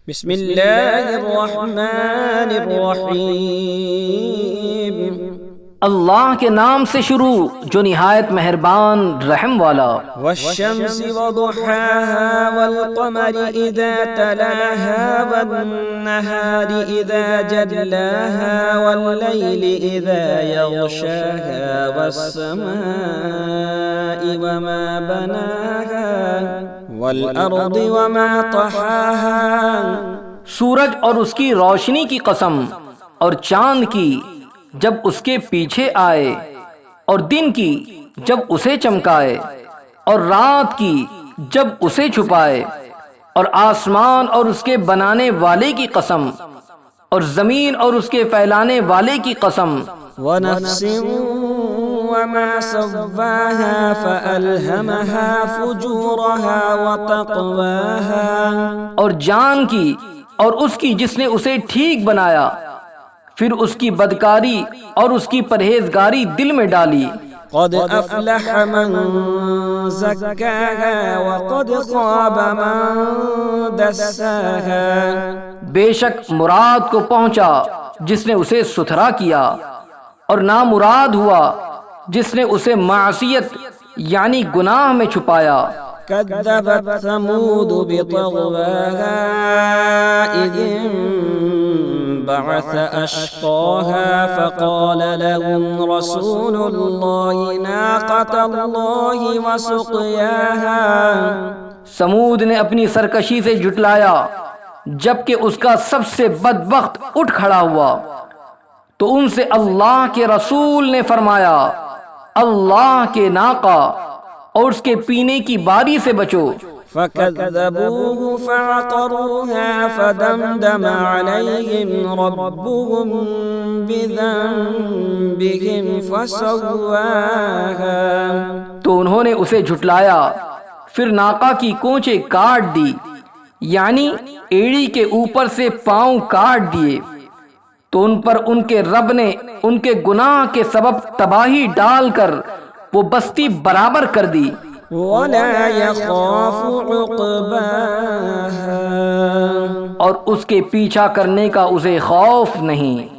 بسم اللہ الرحمن الرحیم۔ اللہ کے نام سے شروع جو نہایت مہربان رحم والا۔ والشمس وضحاها والقمر اذا تلاها والنهار اذا جلاها والليل اذا يغشاها والسماء وما بناها والارض وما طحاها۔ سورج اور اس کی روشنی کی قسم، اور چاند کی جب اس کے پیچھے آئے، اور دن کی جب اسے چمکائے، اور رات کی جب اسے چھپائے، اور آسمان اور اس کے بنانے والے کی قسم، اور زمین اور اس کے پھیلانے والے کی قسم۔ ونفس وما سواها فألهمها فجورها وتقواها۔ اور جان کی اور اس کی جس نے اسے ٹھیک بنایا، پھر اس کی بدکاری اور اس کی پرہیزگاری دل میں ڈالی۔ قد افلح من زکاها وقد خاب من دساها۔ بے شک مراد کو پہنچا جس نے اسے ستھرا کیا، اور نامراد ہوا جس نے اسے معصیت یعنی گناہ میں چھپایا۔ كذبت ثمود بطغواها إذ انبعث أشقاها فقال لهم رسول الله ناقة الله وسقياها۔ سمود نے اپنی سرکشی سے جھٹلایا جبکہ اس کا سب سے بدبخت اٹھ کھڑا ہوا، تو ان سے اللہ کے رسول نے فرمایا اللہ کے ناقہ اور اس کے پینے کی باری سے بچو۔ فكذبوه فعقروها فدمدم عليهم ربهم بذنبهم فسواها۔ تو انہوں نے اسے جھٹلایا، پھر ناقہ کی کونچیں کاٹ دی، یعنی ایڑی کے اوپر سے پاؤں کاٹ دیے، تو ان پر ان کے رب نے ان کے گناہ کے سبب تباہی ڈال کر وہ بستی برابر کر دی۔ ولا يخاف عقباها۔ اور اس کے پیچھا کرنے کا اسے خوف نہیں۔